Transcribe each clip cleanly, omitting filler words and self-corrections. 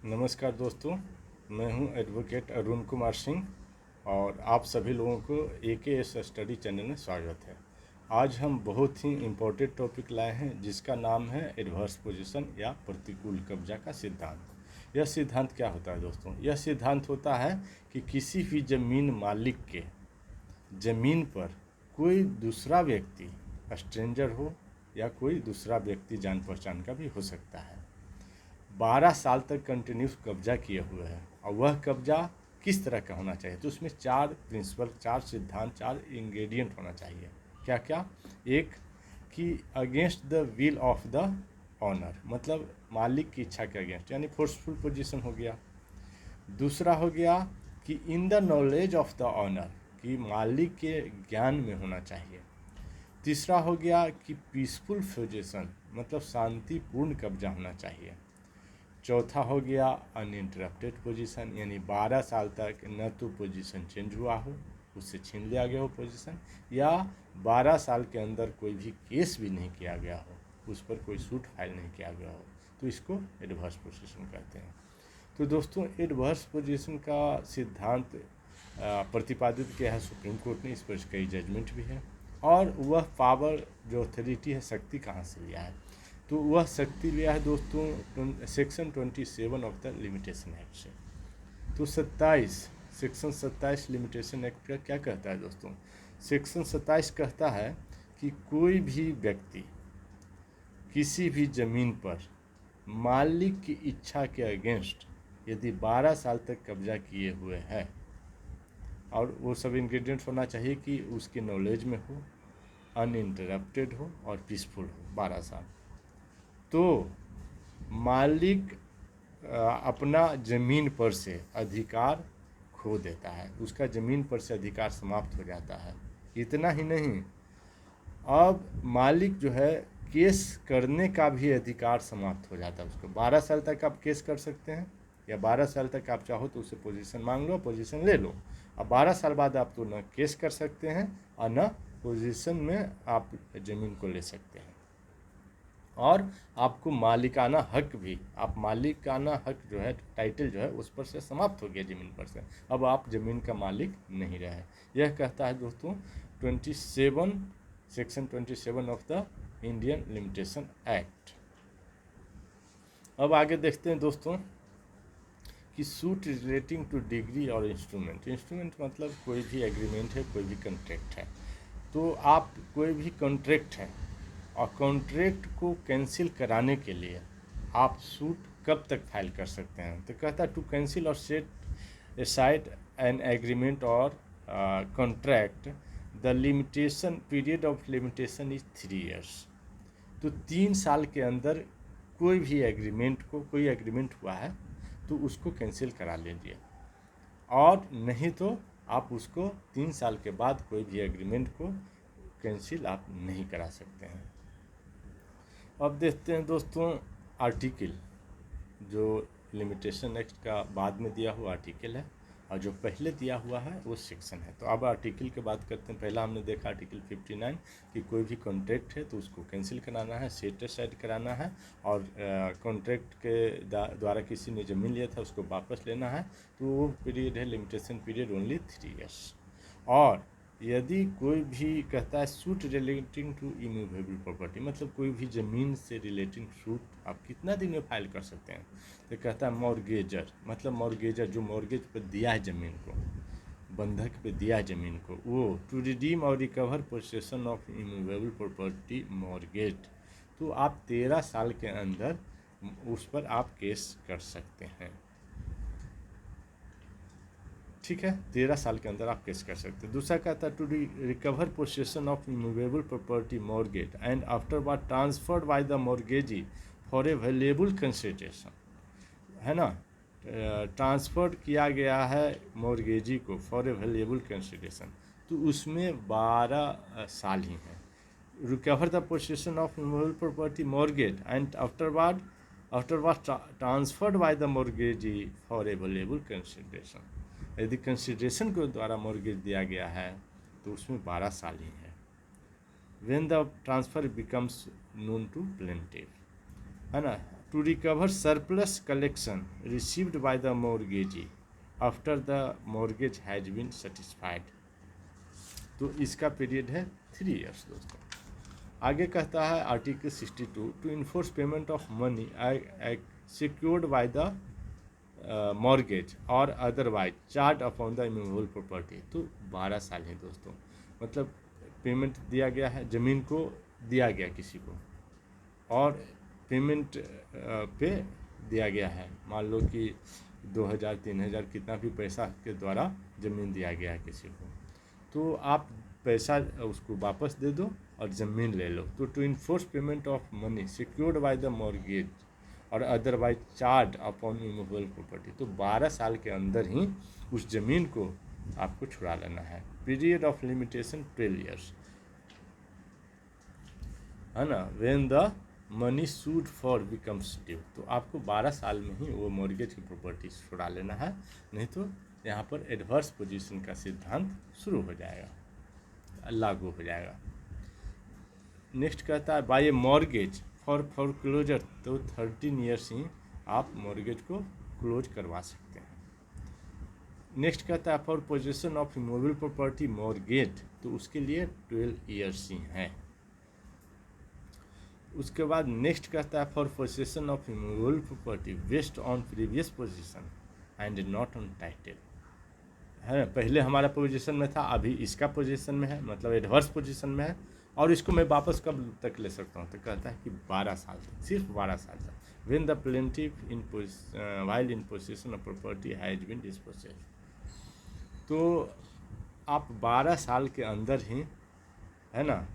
नमस्कार दोस्तों, मैं हूं एडवोकेट अरुण कुमार सिंह और आप सभी लोगों को AKS स्टडी चैनल में स्वागत है। आज हम बहुत ही इम्पोर्टेंट टॉपिक लाए हैं जिसका नाम है एडवर्स पोजीशन या प्रतिकूल कब्जा का सिद्धांत। यह सिद्धांत क्या होता है दोस्तों? यह सिद्धांत होता है कि किसी भी ज़मीन मालिक के ज़मीन पर कोई दूसरा व्यक्ति, स्ट्रेंजर हो या कोई दूसरा व्यक्ति जान पहचान का भी हो सकता है, 12 साल तक कंटिन्यूस कब्जा किए हुए हैं। और वह कब्जा किस तरह का होना चाहिए? तो उसमें 4 प्रिंसिपल, 4 सिद्धांत, 4 इंग्रेडिएंट होना चाहिए। क्या क्या? एक कि against the will of the owner, मतलब मालिक की इच्छा के अगेंस्ट, यानी फोर्सफुल पोजीशन हो गया। दूसरा हो गया कि in the knowledge of the owner, कि मालिक के ज्ञान में होना चाहिए। तीसरा हो गया कि पीसफुल पोजीशन, मतलब शांतिपूर्ण कब्जा होना चाहिए। चौथा हो गया अनइंटरप्टेड पोजीशन, यानी 12 साल तक न तो पोजीशन चेंज हुआ हो, उससे छीन लिया गया हो पोजीशन, या 12 साल के अंदर कोई भी केस भी नहीं किया गया हो, उस पर कोई सूट फाइल नहीं किया गया हो, तो इसको एडवर्स पोजीशन कहते हैं। तो दोस्तों, एडवर्स पोजीशन का सिद्धांत प्रतिपादित किया है सुप्रीम कोर्ट ने, इस पर कई जजमेंट भी है। और वह पावर, जो अथॉरिटी है, शक्ति कहाँ से लिया है? तो वह शक्ति लिया है दोस्तों section 27 of the limitation act से। तो 27, सेक्शन 27 लिमिटेशन एक्ट का क्या कहता है दोस्तों? सेक्शन 27 कहता है कि कोई भी व्यक्ति किसी भी ज़मीन पर मालिक की इच्छा के अगेंस्ट यदि 12 साल तक कब्जा किए हुए है, और वो सब इंग्रेडिएंट्स होना चाहिए कि उसके नॉलेज में हो, अनइंटरप्टेड हो और पीसफुल हो 12 साल, तो मालिक अपना ज़मीन पर से अधिकार खो देता है, उसका ज़मीन पर से अधिकार समाप्त हो जाता है। इतना ही नहीं, अब मालिक जो है केस करने का भी अधिकार समाप्त हो जाता है उसको। 12 साल तक आप केस कर सकते हैं, या 12 साल तक आप चाहो तो उससे पोजीशन मांग लो, पोजीशन ले लो। अब 12 साल बाद आप तो न केस कर सकते हैं और न पोजीशन में आप ज़मीन को ले सकते हैं। और आपको मालिकाना हक भी, आप मालिकाना हक जो है, टाइटल जो है, उस पर से समाप्त हो गया ज़मीन पर से, अब आप ज़मीन का मालिक नहीं रहे। यह कहता है दोस्तों 27, section 27 of the Indian limitation act. अब आगे देखते हैं दोस्तों कि सूट रिलेटिंग टू डिग्री और इंस्ट्रूमेंट। इंस्ट्रूमेंट मतलब कोई भी एग्रीमेंट है, कोई भी कॉन्ट्रैक्ट है। तो आप कोई भी कॉन्ट्रैक्ट है और कॉन्ट्रैक्ट को कैंसिल कराने के लिए आप सूट कब तक फाइल कर सकते हैं? तो कहता है टू कैंसिल और सेट असाइड एन एग्रीमेंट और contract, the limitation period of limitation is 3 years. तो 3 साल के अंदर कोई भी एग्रीमेंट को, कोई एग्रीमेंट हुआ है तो उसको कैंसिल करा लीजिए, और नहीं तो आप उसको 3 साल के बाद कोई भी एग्रीमेंट को कैंसिल आप नहीं करा सकते हैं। अब देखते हैं दोस्तों आर्टिकल, जो लिमिटेशन एक्ट का बाद में दिया हुआ आर्टिकल है, और जो पहले दिया हुआ है वो सेक्शन है। तो अब आर्टिकल की बात करते हैं। पहला हमने देखा आर्टिकल 59 कि कोई भी कॉन्ट्रैक्ट है तो उसको कैंसिल कराना है, सेट असाइड कराना है, और कॉन्ट्रैक्ट के द्वारा किसी ने ज़मीन लिया था उसको वापस लेना है। तो वो पीरियड है, लिमिटेशन पीरियड, ओनली 3 ईयर्स। और यदि कोई भी कहता है suit relating to immovable property, मतलब कोई भी ज़मीन से रिलेटिंग सूट आप कितना दिन में फाइल कर सकते हैं? तो कहता है मॉर्गेजर, मतलब मॉर्गेजर जो मॉर्गेज पर दिया है ज़मीन को, बंधक पे दिया है ज़मीन को, वो टू रिडीम और recover possession of immovable property mortgage. तो आप 13 साल के अंदर उस पर आप केस कर सकते हैं। ठीक है, 13 साल के अंदर आप केस कर सकते हैं। दूसरा कहता है to recover possession of immovable property mortgage and afterward transferred by the mortgagee for a valuable consideration, है ना, ट्रांसफर किया गया है मॉर्गेजी को फॉर ए वैल्यूएबल कंसिडरेशन, तो उसमें 12 साल ही है। Recover the possession of immovable property mortgage and afterward transferred by the mortgagee for a valuable consideration. यदि कंसिडरेशन के द्वारा मॉर्गेज दिया गया है तो उसमें 12 साल ही है। When the transfer becomes known to plaintiff, है ना, to recover surplus collection received by the mortgagee after the mortgage has been satisfied. तो इसका पीरियड है 3 ईयर्स दोस्तों। आगे कहता है article 62 to enforce payment of money secured by the mortgage or otherwise charge upon the immovable property. तो 12 साल है दोस्तों, मतलब पेमेंट दिया गया है, ज़मीन को दिया गया किसी को और पेमेंट पे दिया गया है, मान लो कि 2000 3000 कितना भी पैसा के द्वारा ज़मीन दिया गया है किसी को, तो आप पैसा उसको वापस दे दो और ज़मीन ले लो। तो to enforce payment of money secured by the mortgage or otherwise charge upon immovable property. तो 12 साल के अंदर ही उस ज़मीन को आपको छुड़ा लेना है। पीरियड ऑफ लिमिटेशन 12 ईयर्स है ना। When the money sued for becomes due, तो आपको 12 साल में ही वो मॉर्गेज की प्रॉपर्टी छुड़ा लेना है, नहीं तो यहाँ पर एडवर्स पोजीशन का सिद्धांत शुरू हो जाएगा, लागू हो जाएगा। नेक्स्ट कहता है by a mortgage for closure, तो 13 ईयर्स ही आप मॉर्गेज को क्लोज करवा सकते हैं। नेक्स्ट कहता है for position of immovable property mortgage, तो उसके लिए 12 ईयर्स ही हैं। उसके बाद नेक्स्ट कहता है for position of immovable property based on previous position and not on title, है। पहले हमारा पोजीशन में था, अभी इसका पोजीशन में है, मतलब एडवर्स पोजीशन में है, और इसको मैं वापस कब तक ले सकता हूँ, तो कहता है कि 12 साल तक, सिर्फ 12 साल तक। When the plaintiff in while in position of property has been disposed, तो आप 12 साल के अंदर ही, है ना,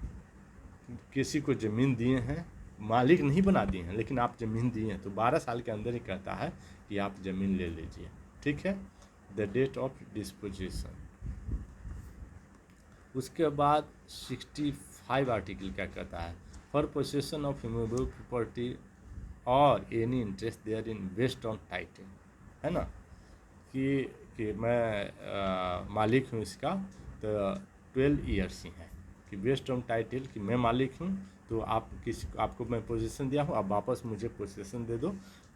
किसी को ज़मीन दिए हैं, मालिक नहीं बना दिए हैं लेकिन आप ज़मीन दिए हैं, तो 12 साल के अंदर ही कहता है कि आप ज़मीन ले लीजिए, ठीक है। The date of disposition. उसके बाद 65 आर्टिकल क्या कहता है for possession of immovable property or any interest therein based on title, है ना, कि मैं मालिक हूँ इसका, तो 12 ईयर्स ही है कि बेस्ड ऑन टाइटल कि मैं मालिक हूँ, तो आप आपको मैं पोजीशन दिया हूँ, आप वापस मुझे पोजीशन दे दो,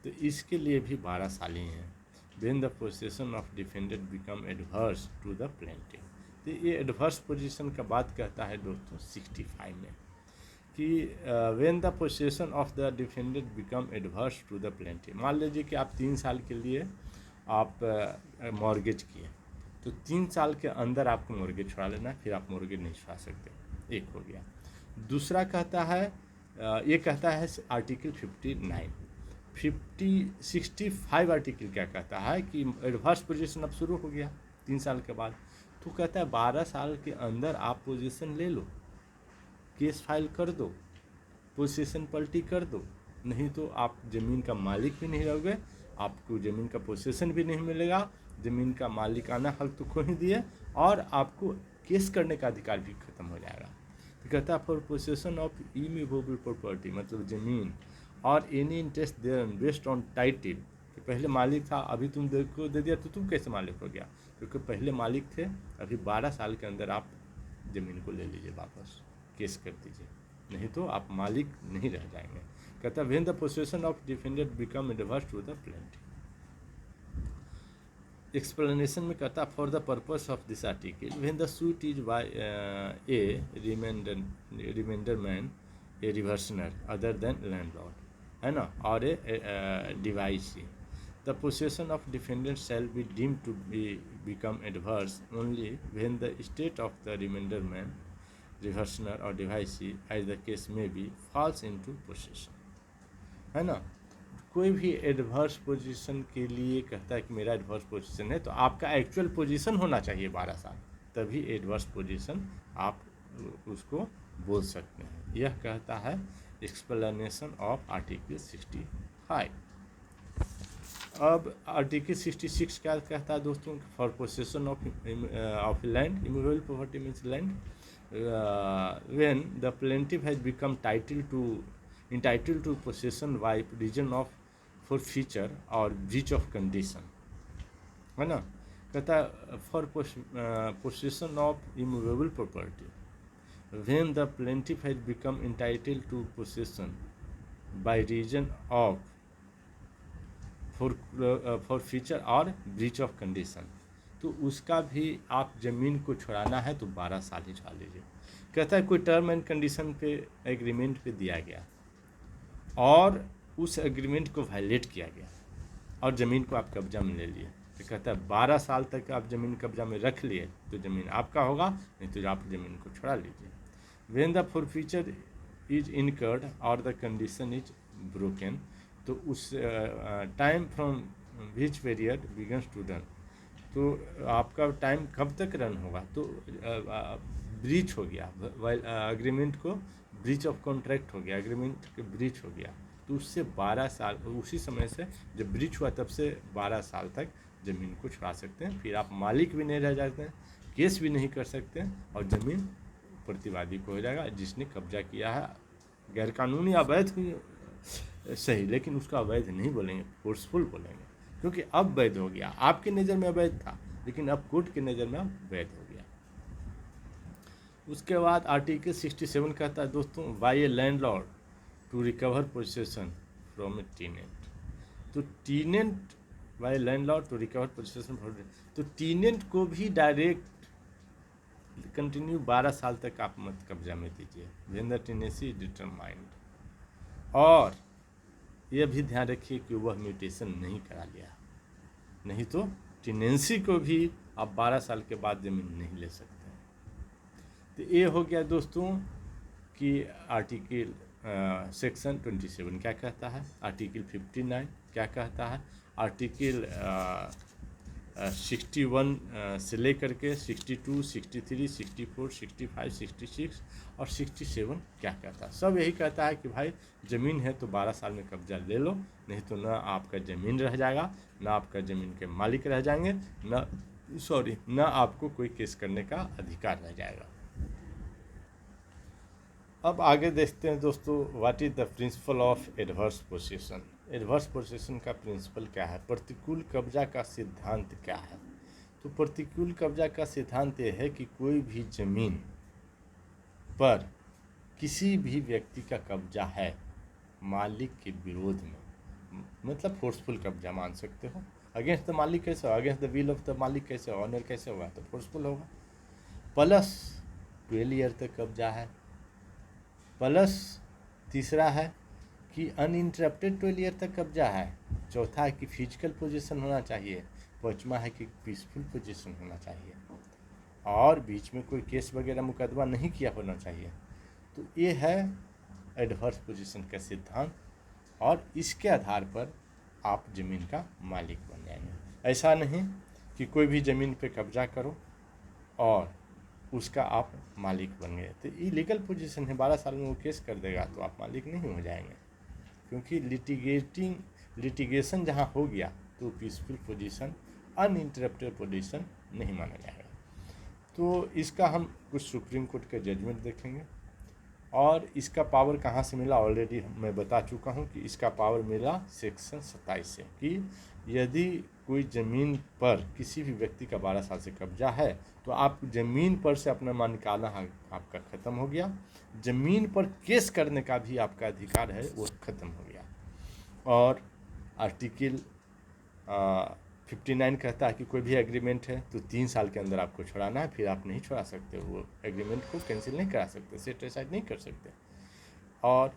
तो इसके लिए भी 12 साल ही हैं। When the position of defended become adverse to the plaintiff, तो ये एडवर्स पोजीशन का बात कहता है दोस्तों 65 में कि when the position of the defended become adverse to the plaintiff. मान लीजिए कि आप 3 साल के लिए आप मॉर्गेज किए, तो 3 साल के अंदर आपको मॉर्गेज छुड़ा लेना है, फिर आप मॉर्गेज नहीं छुड़ा सकते, एक हो गया। दूसरा कहता है ये कहता है आर्टिकल 65 आर्टिकल क्या कहता है कि एडवर्स पोजीशन अब शुरू हो गया 3 साल के बाद, तो कहता है 12 साल के अंदर आप पोजीशन ले लो, केस फाइल कर दो, पोजीशन पलटी कर दो, नहीं तो आप ज़मीन का मालिक भी नहीं रहोगे, आपको ज़मीन का पोजीशन भी नहीं मिलेगा, ज़मीन का मालिकाना हक तो खो ही दिए, और आपको केस करने का अधिकार भी खत्म हो जाएगा। तो कहता है for possession of immovable property, मतलब ज़मीन और any interest there based on title, कि पहले मालिक था, अभी तुम को दे दिया तो तुम कैसे मालिक हो गया, क्योंकि पहले मालिक थे, अभी 12 साल के अंदर आप ज़मीन को ले लीजिए वापस, केस कर दीजिए, नहीं तो आप मालिक नहीं रह जाएंगे। कहता है when the possession of defended become adverse to the plaintiff. Explanation में कहता for the purpose of this article when the suit is by a remainder man a reversioner other than landlord, है ना, or a devisee, the possession of defendant shall be deemed to be become adverse only when the state of the remainder man reversioner or devisee as the case में be falls into possession, है ना। कोई भी adverse position के लिए कहता है कि मेरा एडवर्स पोजीशन है, तो आपका एक्चुअल पोजीशन होना चाहिए 12 साल, तभी एडवर्स पोजीशन आप उसको बोल सकते हैं। यह कहता है एक्सप्लेनेशन ऑफ आर्टिकल 65। अब आर्टिकल 66 क्या कहता है दोस्तों, for possession of land immovable property means land when the plaintiff has become entitled to possession by reason of forfeiture और breach of condition, है ना। कहता है for possession of immovable property when the plaintiff has become entitled to possession by reason of for feature और breach of condition, तो उसका भी आप ज़मीन को छुड़ाना है तो 12 साल ही छुड़ा लीजिए। कहता है कोई टर्म एंड कंडीशन पे एग्रीमेंट पे दिया गया और उस एग्रीमेंट को वायलेट किया गया और ज़मीन को आप कब्जा में ले लिए, तो कहता है 12 साल तक आप ज़मीन कब्जा में रख लिए तो ज़मीन आपका होगा, नहीं तो आप ज़मीन को छुड़ा लीजिए। When the forfeiture is incurred और द कंडीशन इज ब्रोकन, तो उस time from which period begins to run, तो आपका टाइम कब तक रन होगा, तो ब्रीच हो गया, एग्रीमेंट को ब्रीच ऑफ कॉन्ट्रैक्ट हो गया, एग्रीमेंट के ब्रीच हो गया, तो उससे 12 साल, उसी समय से जब ब्रीच हुआ तब से 12 साल तक ज़मीन को छुड़ा सकते हैं। फिर आप मालिक भी नहीं रह जाते हैं, केस भी नहीं कर सकते हैं और ज़मीन प्रतिवादी को हो जाएगा जिसने कब्जा किया है। गैरकानूनी अवैध सही, लेकिन उसका अवैध नहीं बोलेंगे, फोर्सफुल बोलेंगे, क्योंकि अब वैध हो गया। आपकी नज़र में अवैध था लेकिन अब कोर्ट की नज़र में अब वैध हो गया। उसके बाद आर्टिकल 67 कहता है दोस्तों, by a landlord to recover possession from a tenant, तो tenant by landlord to recover possession from, तो टीनेंट को भी डायरेक्ट कंटिन्यू 12 साल तक आप मत कब्जा में दीजिए, व्हेन द टेनेंसी डिटरमाइंड, और यह भी ध्यान रखिए कि वह म्यूटेशन नहीं करा लिया, नहीं तो टेनेंसी को भी आप 12 साल के बाद ज़मीन नहीं ले सकते। तो ये हो गया दोस्तों कि आर्टिकल सेक्शन 27 क्या कहता है, आर्टिकल 59 क्या कहता है, आर्टिकल 61 से लेकर के 62, 63, 64, 65, 66 और 67 क्या कहता है, सब यही कहता है कि भाई ज़मीन है तो 12 साल में कब्जा ले लो, नहीं तो ना आपका ज़मीन रह जाएगा, ना आपका ज़मीन के मालिक रह जाएंगे, ना आपको कोई केस करने का अधिकार रह जाएगा। अब आगे देखते हैं दोस्तों, what is the principle of adverse possession. Adverse possession का प्रिंसिपल क्या है, प्रतिकूल कब्जा का सिद्धांत क्या है। तो प्रतिकूल कब्जा का सिद्धांत ये है कि कोई भी ज़मीन पर किसी भी व्यक्ति का कब्जा है मालिक के विरोध में, मतलब फोर्सफुल कब्जा मान सकते हो, अगेंस्ट द मालिक कैसे होगा, against the will of the मालिक कैसे होगा, ऑनर कैसे होगा, तो फोर्सफुल होगा। प्लस 12 ईयर तक कब्जा है, प्लस तीसरा है कि अनइंटरप्टेड 12 ईयर तक कब्जा है, चौथा है कि फिजिकल पोजीशन होना चाहिए, पाँचवा है कि पीसफुल पोजीशन होना चाहिए और बीच में कोई केस वगैरह मुकदमा नहीं किया होना चाहिए। तो ये है एडवर्स पोजीशन का सिद्धांत और इसके आधार पर आप ज़मीन का मालिक बन जाएंगे। ऐसा नहीं कि कोई भी ज़मीन पे कब्जा करो और उसका आप मालिक बन गए, तो ये लीगल पोजीशन है, 12 साल में वो केस कर देगा तो आप मालिक नहीं हो जाएंगे, क्योंकि लिटिगेशन जहाँ हो गया तो पीसफुल पोजीशन, अनइंटरप्टेड पोजीशन नहीं माना जाएगा। तो इसका हम कुछ सुप्रीम कोर्ट के जजमेंट देखेंगे और इसका पावर कहाँ से मिला, ऑलरेडी मैं बता चुका हूँ कि इसका पावर मिला सेक्शन 27 से, कि यदि कोई ज़मीन पर किसी भी व्यक्ति का 12 साल से कब्जा है तो आप ज़मीन पर से अपना मालिकाना आपका ख़त्म हो गया, ज़मीन पर केस करने का भी आपका अधिकार है वो ख़त्म हो गया। और आर्टिकल 59 कहता है कि कोई भी एग्रीमेंट है तो 3 साल के अंदर आपको छुड़ाना है, फिर आप नहीं छुड़ा सकते, वो एग्रीमेंट को कैंसिल नहीं करा सकते, सेट असाइड नहीं कर सकते। और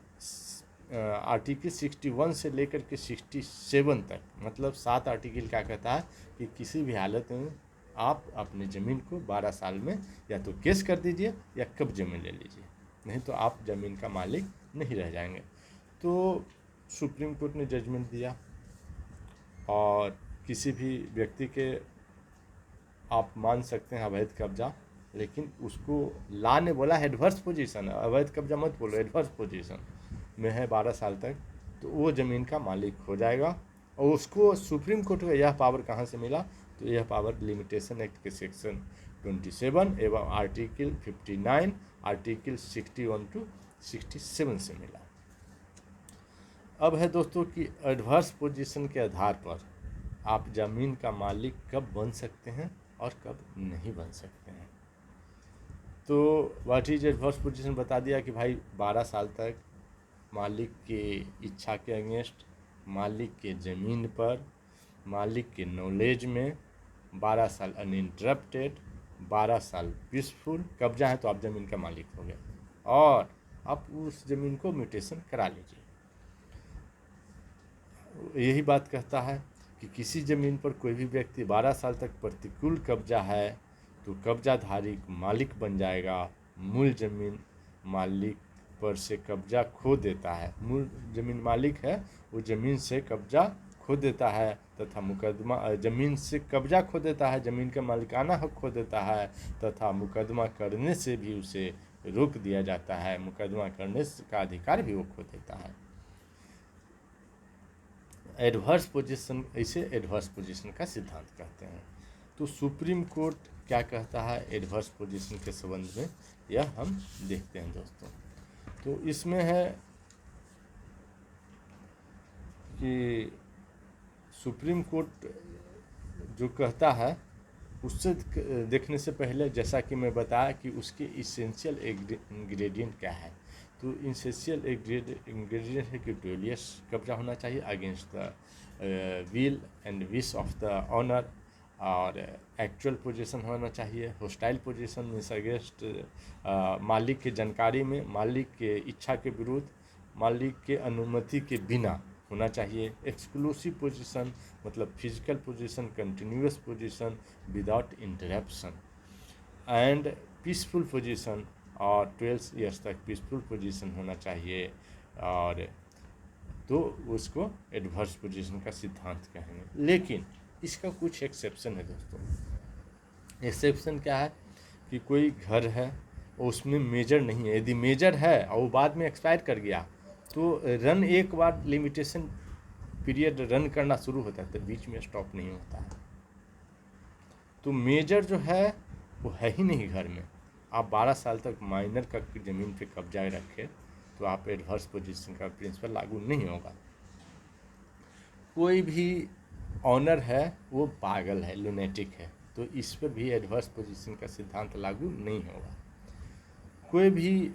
आर्टिकल 61 से लेकर के 67 तक, मतलब 7 आर्टिकल क्या कहता है कि किसी भी हालत में आप अपने ज़मीन को 12 साल में या तो केस कर दीजिए या कब्जे में ले लीजिए, नहीं तो आप ज़मीन का मालिक नहीं रह जाएंगे। तो सुप्रीम कोर्ट ने जजमेंट दिया और किसी भी व्यक्ति के आप मान सकते हैं अवैध कब्जा, लेकिन उसको लॉ ने बोला है एडवर्स पोजीशन, अवैध कब्जा मत बोलो, एडवर्स पोजीशन में है 12 साल तक, तो वो ज़मीन का मालिक हो जाएगा। और उसको सुप्रीम कोर्ट को यह पावर कहाँ से मिला, तो यह पावर लिमिटेशन एक्ट के सेक्शन 27 एवं आर्टिकल 59, आर्टिकल 61 to 67 से मिला। अब है दोस्तों कि एडवर्स पोजीशन के आधार पर आप ज़मीन का मालिक कब बन सकते हैं और कब नहीं बन सकते हैं। तो व्हाट इज एडवर्स पोजीशन बता दिया कि भाई 12 साल तक मालिक की इच्छा के अगेंस्ट मालिक के ज़मीन पर मालिक के नॉलेज में 12 साल अनइंटरप्टेड, 12 साल पीसफुल कब्जा है तो आप ज़मीन का मालिक हो गए और आप उस ज़मीन को म्यूटेशन करा लीजिए। यही बात कहता है कि किसी ज़मीन पर कोई भी व्यक्ति 12 साल तक प्रतिकूल कब्जा है तो कब्जाधारी मालिक बन जाएगा, मूल ज़मीन मालिक पर से कब्जा खो देता है। मूल ज़मीन मालिक है वो ज़मीन से कब्जा खो देता है तथा मुकदमा ज़मीन से कब्जा खो देता है, ज़मीन का मालिकाना हक खो देता है तथा मुकदमा करने से भी उसे रोक दिया जाता है, मुकदमा करने का अधिकार भी वो खो देता है। एडवर्स पोजीशन, इसे एडवर्स पोजीशन का सिद्धांत कहते हैं। तो सुप्रीम कोर्ट क्या कहता है एडवर्स पोजीशन के संबंध में, यह हम देखते हैं दोस्तों। तो इसमें है कि सुप्रीम कोर्ट जो कहता है उससे देखने से पहले जैसा कि मैं बताया कि उसके इसेंशियल इंग्रेडिएंट क्या है। तो इसेंशियल इंग्रेडिएंट है कि ड्यूलियस कब्जा होना चाहिए against the will and wish of the owner, और एक्चुअल पोजीशन होना चाहिए। होस्टाइल पोजीशन मीन्स अगेंस्ट मालिक के जानकारी में, मालिक के इच्छा के विरुद्ध, मालिक के अनुमति के बिना होना चाहिए। एक्सक्लूसिव पोजीशन मतलब physical position, continuous position without interruption, and peaceful position, और 12 ईयर्स तक पीसफुल पोजीशन होना चाहिए, और तो उसको एडवर्स पोजीशन का सिद्धांत कहेंगे। लेकिन इसका कुछ एक्सेप्शन है दोस्तों। एक्सेप्शन क्या है कि कोई घर है और उसमें मेजर नहीं है, यदि मेजर है और वो बाद में एक्सपायर कर गया तो रन एक बार लिमिटेशन पीरियड रन करना शुरू होता है तो बीच में स्टॉप नहीं होता है। तो मेजर जो है वो है ही नहीं घर में, आप 12 साल तक माइनर का ज़मीन पे कब्जा रखें तो आप एडवर्स पोजीशन का प्रिंसिपल लागू नहीं होगा। कोई भी ऑनर है वो पागल है, लुनेटिक है, तो इस पर भी एडवर्स पोजीशन का सिद्धांत लागू नहीं होगा। कोई भी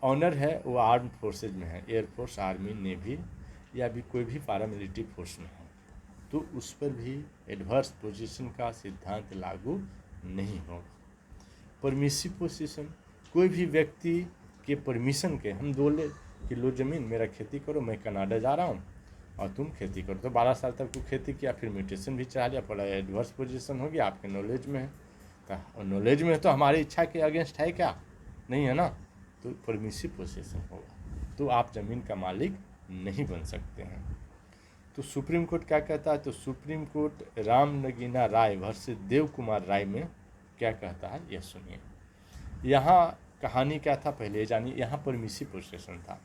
ऑनर है वो आर्म फोर्सेज में है, एयरफोर्स, आर्मी, नेवी या भी कोई भी पैरामिलिट्री फोर्स में है, तो उस पर भी एडवर्स पोजीशन का सिद्धांत लागू नहीं होगा। परमिसिव पोजीशन, कोई भी व्यक्ति के परमिशन के हम बोले कि लो ज़मीन मेरा खेती करो, मैं कनाडा जा रहा हूँ और तुम खेती करो, तो 12 साल तक तू खेती किया, फिर म्यूटेशन भी चला लिया, पड़ा एडवर्स पोजीशन हो गया, आपके नॉलेज में है। तो नॉलेज में तो हमारी इच्छा के अगेंस्ट है क्या? नहीं है ना, तो परमिसिव पोजीशन होगा, तो आप ज़मीन का मालिक नहीं बन सकते हैं। तो सुप्रीम कोर्ट क्या कहता है? तो सुप्रीम कोर्ट राम नगीना राय वर्सेस देव कुमार राय में क्या कहता है यह सुनिए। यहाँ कहानी क्या था पहले जानिए। यहाँ परमिसिव पोजीशन था,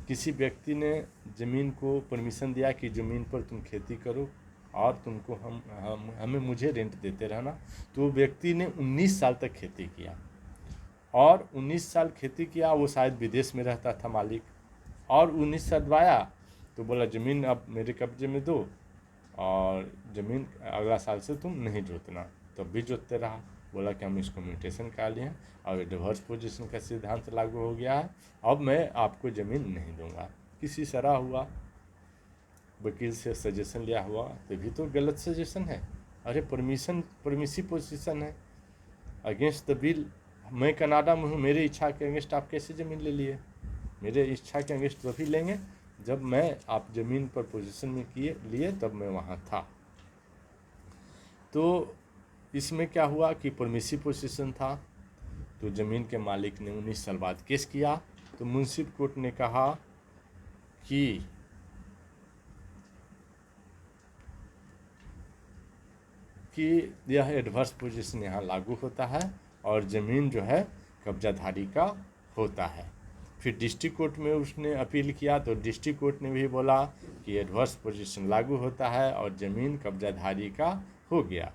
किसी व्यक्ति ने ज़मीन को परमिशन दिया कि ज़मीन पर तुम खेती करो और तुमको हमें मुझे रेंट देते रहना। तो व्यक्ति ने 19 साल तक खेती किया और 19 साल खेती किया, वो शायद विदेश में रहता था मालिक, और 19 साल दबाया तो बोला ज़मीन अब मेरे कब्जे में दो और ज़मीन अगला साल से तुम नहीं जोतना, तब भी जोतते रहा। बोला कि हम इसको म्यूटेशन कर लिए हैं और डिवोर्स पोजीशन का सिद्धांत लागू हो गया है, अब मैं आपको ज़मीन नहीं दूंगा। किसी सराह हुआ, वकील से सजेशन लिया हुआ, तो भी तो गलत सजेशन है। अरे परमिसिव पोजीशन है, अगेंस्ट द बिल, मैं कनाडा में हूँ, मेरे इच्छा के अगेंस्ट आप कैसे ज़मीन ले लिए? मेरे इच्छा के अगेंस्ट तभी लेंगे जब मैं आप ज़मीन पर पोजीशन में लिए तब मैं वहाँ था। तो इसमें क्या हुआ कि परमिसिव पोजीशन था, तो ज़मीन के मालिक ने 19 साल बाद केस किया, तो म्युनिसिपल कोर्ट ने कहा कि यह एडवर्स पोजीशन यहाँ लागू होता है और ज़मीन जो है कब्जाधारी का होता है। फिर डिस्ट्रिक्ट कोर्ट में उसने अपील किया, तो डिस्ट्रिक्ट कोर्ट ने भी बोला कि एडवर्स पोजीशन लागू होता है और ज़मीन कब्जाधारी का हो गया,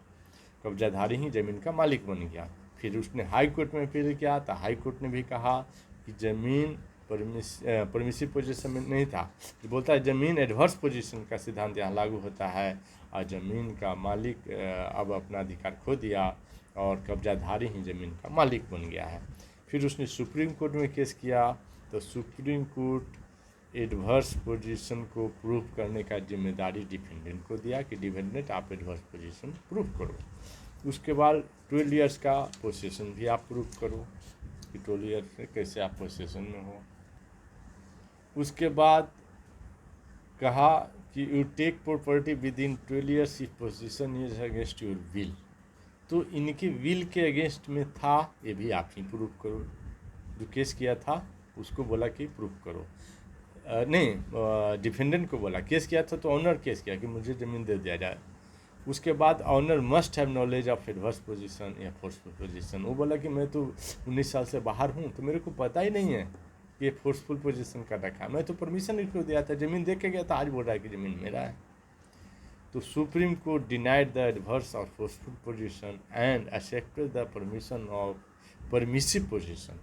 कब्जाधारी ही ज़मीन का मालिक बन गया। फिर उसने हाई कोर्ट में अपील किया, तो हाई कोर्ट ने भी कहा कि ज़मीन परमिसिव पोजीशन में नहीं था, तो बोलता है ज़मीन एडवर्स पोजीशन का सिद्धांत यहाँ लागू होता है और ज़मीन का मालिक अब अपना अधिकार खो दिया और कब्जाधारी ही ज़मीन का मालिक बन गया है। फिर उसने सुप्रीम कोर्ट में केस किया, तो सुप्रीम कोर्ट एडवर्स पोजीशन को प्रूव करने का जिम्मेदारी डिफेंडेंट को दिया कि डिफेंडेंट आप एडवर्स पोजीशन प्रूव करो। उसके बाद 12 इयर्स का पोजीशन भी आप प्रूव करो कि 12 ईयर्स से कैसे आप पोजीशन में हो। उसके बाद कहा कि you take property within 12 years if position is against your will. तो इनके विल के अगेंस्ट में था, ये भी आप ही प्रूव करो। जो केस किया था उसको बोला कि प्रूव करो, नहीं डिफेंडेंट को बोला, केस किया था तो ऑनर केस किया कि मुझे ज़मीन दे दिया जाए। उसके बाद owner must have knowledge of adverse position या फोर्सफुल पोजीशन। वो बोला कि मैं तो 19 साल से बाहर हूँ, तो मेरे को पता ही नहीं है कि ये फोर्सफुल पोजीशन कर रखा है, मैं तो परमिशन इसको दिया था, ज़मीन दे के गया था, आज बोल रहा है कि ज़मीन मेरा है। तो supreme court denied the adverse or forceful position and accepted the permission of permissive position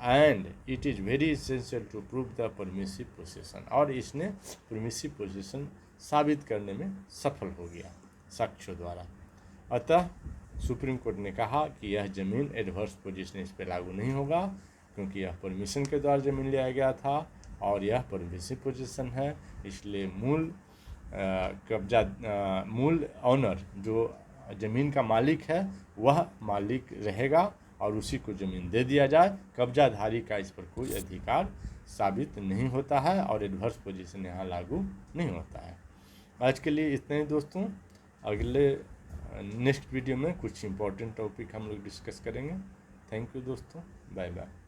and it is very essential to prove the permissive position. और इसने परमिसिव पोजीशन साबित करने में सफल हो गया साक्ष्यों द्वारा। अतः सुप्रीम कोर्ट ने कहा कि यह ज़मीन एडवर्स पोजीशन इस पर लागू नहीं होगा, क्योंकि यह परमिशन के द्वारा ज़मीन लिया गया था और यह परमिसिव पोजीशन है। इसलिए मूल कब्जा मूल ऑनर जो ज़मीन का मालिक है वह मालिक रहेगा और उसी को ज़मीन दे दिया जाए। कब्जाधारी का इस पर कोई अधिकार साबित नहीं होता है और एडवर्स पोजीशन यहाँ लागू नहीं होता है। आज के लिए इतना ही दोस्तों। अगले नेक्स्ट वीडियो में कुछ इंपॉर्टेंट टॉपिक हम लोग डिस्कस करेंगे। थैंक यू दोस्तों, बाय बाय।